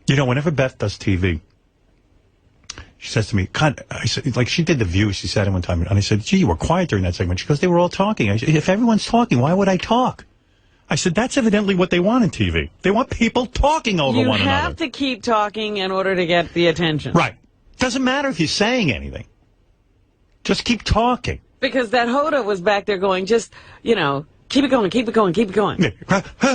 You know, whenever Beth does TV, she says to me, God, I said, like she did The View, she said it one time, and I said, gee, you were quiet during that segment. She goes, they were all talking. I said, if everyone's talking, why would I talk? I said, that's evidently what they want in TV. They want people talking over one another. You have to keep talking in order to get the attention. Right. Doesn't matter if you're saying anything. Just keep talking. Because that Hoda was back there going, just, you know, keep it going, keep it going, keep it going.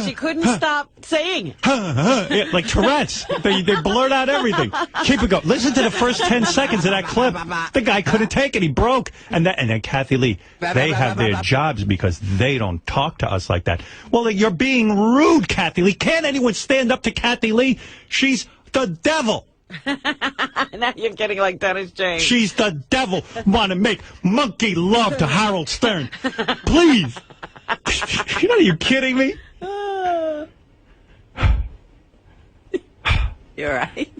She couldn't stop saying it. Yeah, like Tourette's. They blurt out everything. Keep it going. Listen to the first 10 seconds of that clip. The guy couldn't take it. He broke. And then Kathy Lee, they have their jobs because they don't talk to us like that. Well, you're being rude, Kathy Lee. Can't anyone stand up to Kathy Lee? She's the devil. Now you're getting like Dennis James. She's the devil. Want to make monkey love to Harold Stern. Please. You know, are you kidding me? You're right.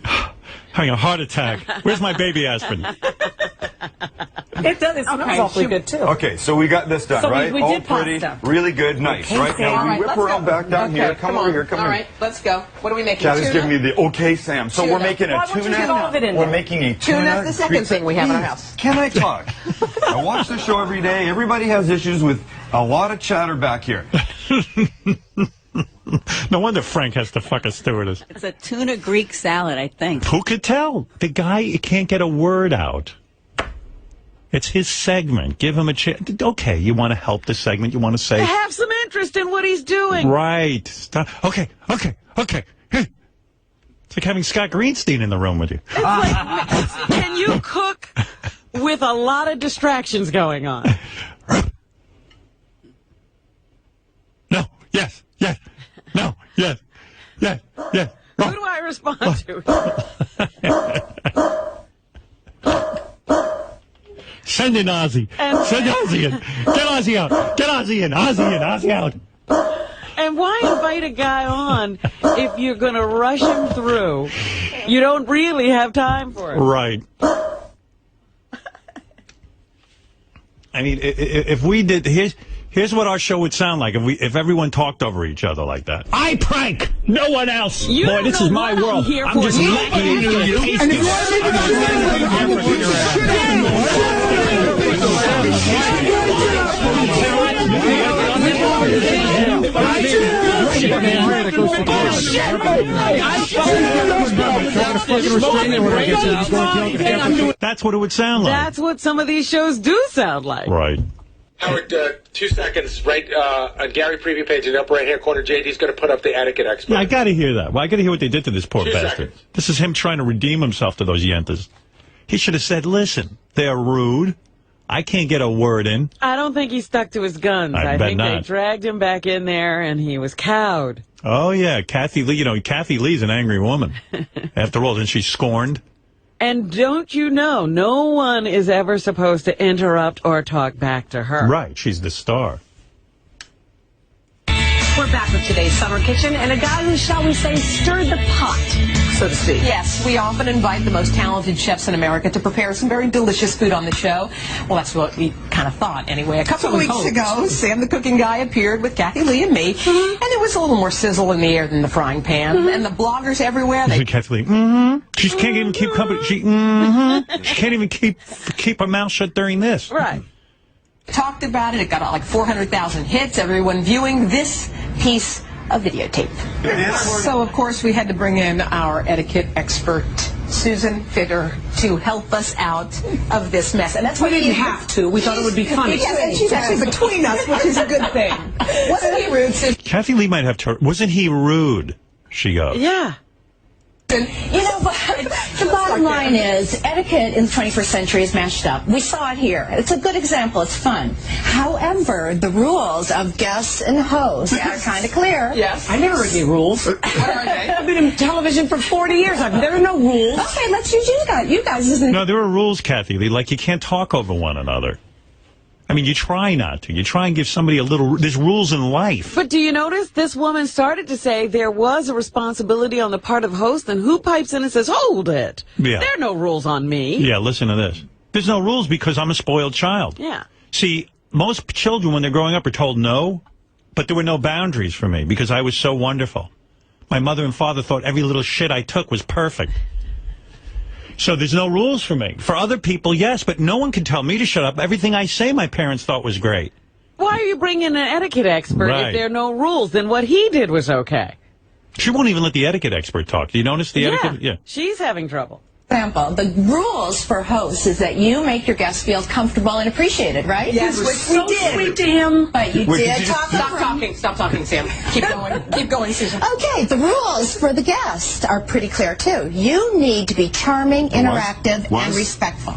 Having a heart attack. Where's my baby aspirin? It does. It smells awfully good, too. Okay, so we got this done, right? We all did pretty, pasta. really good, nice, right? Now we whip around back down here. Come over here, come All here. right, let's go. What are we making? Kathy's giving me the okay, Sam. So we're making a tuna. We're making a tuna. Tuna's the second thing we have in our house. Can I talk? I watch the show every day. Everybody has issues with a lot of chatter back here. No wonder Frank has to fuck a stewardess. It's a tuna Greek salad, I think. Who could tell? The guy can't get a word out. It's his segment. Give him a chance. Okay, you want to help the segment. You want to say... Have some interest in what he's doing. Right. Stop. Okay. Hey. It's like having Scott Greenstein in the room with you. It's like, can you cook with a lot of distractions going on? No. Yes. No. Yes. Who do I respond to? Send in Ozzy. Send Ozzy in. Get Ozzy out. Get Ozzy in. Ozzy out. And why invite a guy on if you're going to rush him through? You don't really have time for it. Right. I mean, if we did... Here's what our show would sound like if everyone talked over each other like that. I prank, no one else. Boy, this is my world. I'm just lucky to you. And if that's what it would sound like. That's what some of these shows do sound like. Right. Howard, 2 seconds, right on Gary preview page in the upper right-hand corner, JD's going to put up the etiquette expert. Yeah, I got to hear that. Well, I got to hear what they did to this poor 2 bastard. seconds. This is him trying to redeem himself to those Yentas. He should have said, listen, they're rude. I can't get a word in. I don't think he stuck to his guns. I bet think not. they dragged him back in there, and he was cowed. Oh, yeah, Kathy Lee. You know, Kathy Lee's an angry woman. After all, isn't she scorned? And don't you know, no one is ever supposed to interrupt or talk back to her. Right, she's the star. We're back with today's Summer Kitchen and a guy who, shall we say, stirred the pot, so to speak. Yes, we often invite the most talented chefs in America to prepare some very delicious food on the show. Well, that's what we kind of thought, anyway. A couple of weeks ago, Sam the Cooking Guy appeared with Kathy Lee and me, and there was a little more sizzle in the air than the frying pan. And the bloggers everywhere, they... Kathy Lee, She can't even keep company. She can't even keep her mouth shut during this. Right. Talked about it. It got like 400,000 hits. Everyone viewing this piece of videotape. So, of course, we had to bring in our etiquette expert, Susan Fitter, to help us out of this mess. And that's why we didn't have to. We thought it would be funny. Yes, and she's actually between us, which is a good thing. Wasn't he rude, Susan? Kathy Lee might have... Wasn't he rude? She goes. Yeah. You know, but the bottom line is etiquette in the 21st century is mashed up. We saw it here. It's a good example. It's fun. However, the rules of guests and hosts are kind of clear. Yes. I never read any rules. What are they? I've been in television for 40 years. There are no rules. Okay, let's use you guys. You guys isn't... No, there are rules, Kathy Lee. Like, you can't talk over one another. I mean, you try not to. You try and give somebody a little... There's rules in life. But do you notice this woman started to say there was a responsibility on the part of the host, and who pipes in and says, hold it. Yeah. There are no rules on me. Yeah, listen to this. There's no rules because I'm a spoiled child. Yeah. See, most children, when they're growing up, are told no, but there were no boundaries for me because I was so wonderful. My mother and father thought every little shit I took was perfect. So there's no rules for me. For other people, yes, but no one can tell me to shut up. Everything I say my parents thought was great. Why are you bringing an etiquette expert if there are no rules? Then what he did was okay. She won't even let the etiquette expert talk. Do you notice the etiquette? Yeah. She's having trouble. Example, the rules for hosts is that you make your guests feel comfortable and appreciated, right? Yes, which we did. Sweet to him. But you did talk. Stop talking, Sam. Keep going, Susan. Okay, the rules for the guest are pretty clear, too. You need to be charming, interactive, and respectful.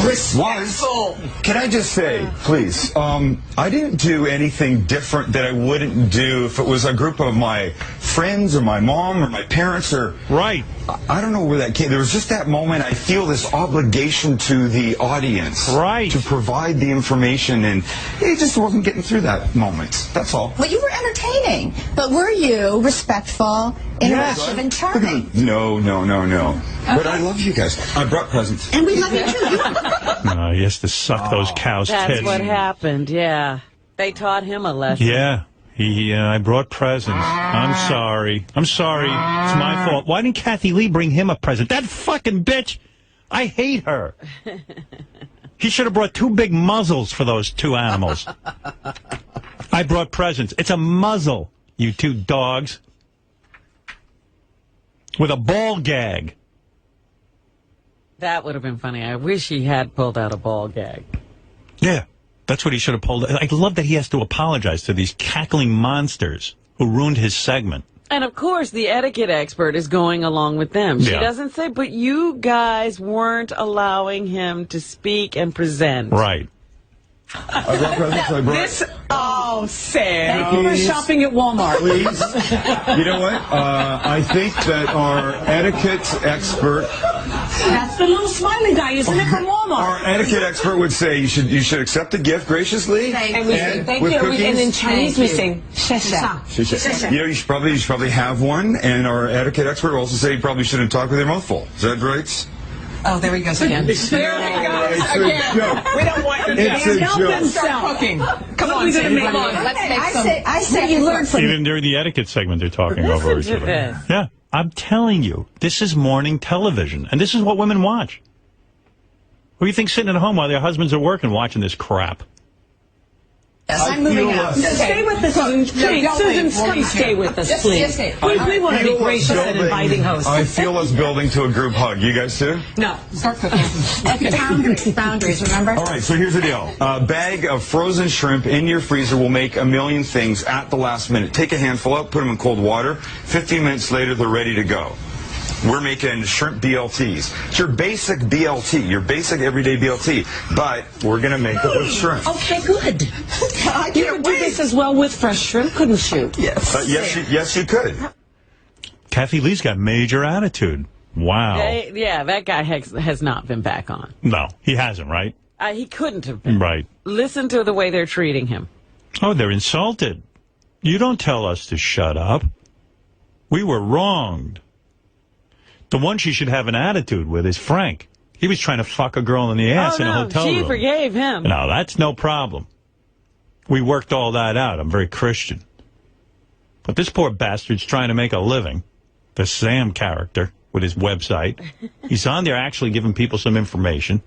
Respectful. Can I just say, please, I didn't do anything different that I wouldn't do if it was a group of my friends or my mom or my parents or... Right. I don't know where that came. There was just that moment. I feel this obligation to the audience. Right. To provide the information, and it just wasn't getting through that moment. That's all. Well, you were entertaining, but were you respectful, interactive, and charming? No. Okay. But I love you guys. I brought presents. And we love you, too. He has to suck those cows' tits. That's what happened, yeah. They taught him a lesson. Yeah. I brought presents. I'm sorry. It's my fault. Why didn't Kathy Lee bring him a present? That fucking bitch! I hate her. He should have brought 2 big muzzles for those 2 animals. I brought presents. It's a muzzle, you 2 dogs. With a ball gag. That would have been funny. I wish he had pulled out a ball gag. Yeah. That's what he should have pulled. I love that he has to apologize to these cackling monsters who ruined his segment. And, of course, the etiquette expert is going along with them. She doesn't say, but you guys weren't allowing him to speak and present. Right. I brought presents. Sam. Thank you for shopping at Walmart. Please. You know what? I think that our etiquette expert... That's the little smiley guy, isn't it, from Walmart? Our etiquette expert would say you should accept the gift graciously. And we say thank you. And in Chinese we sing shesha. You know, you should probably have one. And our etiquette expert will also say you probably shouldn't talk with your mouth full. Is that right? Oh, there he goes again. There he goes again. We don't want you to help himself. Come on, Sam. Let's make some. I say you learn from... Even during the etiquette segment, they're talking over each other. This. Yeah. I'm telling you, this is morning television, and this is what women watch. Who do you think sitting at home while their husbands are working watching this crap? Yes, I'm moving out. Stay with us, Susan. Susan, stay with us, please. We want to be gracious and inviting hosts. I feel us building to a group hug. You guys too? No. Start cooking. Okay. Boundaries, remember? All right, so here's the deal. A bag of frozen shrimp in your freezer will make a million things at the last minute. Take a handful out, put them in cold water. 15 minutes later, they're ready to go. We're making shrimp BLTs. It's your basic BLT, your basic everyday BLT, but we're going to make it with shrimp. Okay, good. You could do this as well with fresh shrimp, couldn't you? Yes. Yes, you could. Kathy Lee's got major attitude. Wow. That guy has not been back on. No, he hasn't, right? He couldn't have been. Right. Listen to the way they're treating him. Oh, they're insulted. You don't tell us to shut up. We were wronged. The one she should have an attitude with is Frank. He was trying to fuck a girl in the ass in a hotel room. She forgave him. No, that's no problem. We worked all that out. I'm very Christian. But this poor bastard's trying to make a living. The Sam character with his website. He's on there actually giving people some information.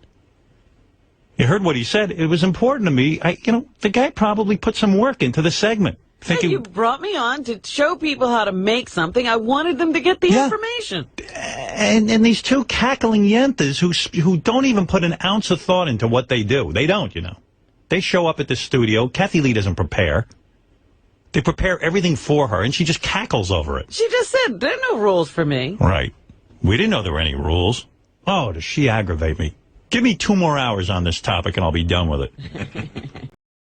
You heard what he said. It was important to me. The guy probably put some work into the segment. Thinking, you brought me on to show people how to make something. I wanted them to get the information. And these 2 cackling yentas who don't even put an ounce of thought into what they do. They don't, They show up at the studio. Kathy Lee doesn't prepare. They prepare everything for her, and she just cackles over it. She just said, there are no rules for me. Right. We didn't know there were any rules. Oh, does she aggravate me? Give me 2 more hours on this topic, and I'll be done with it.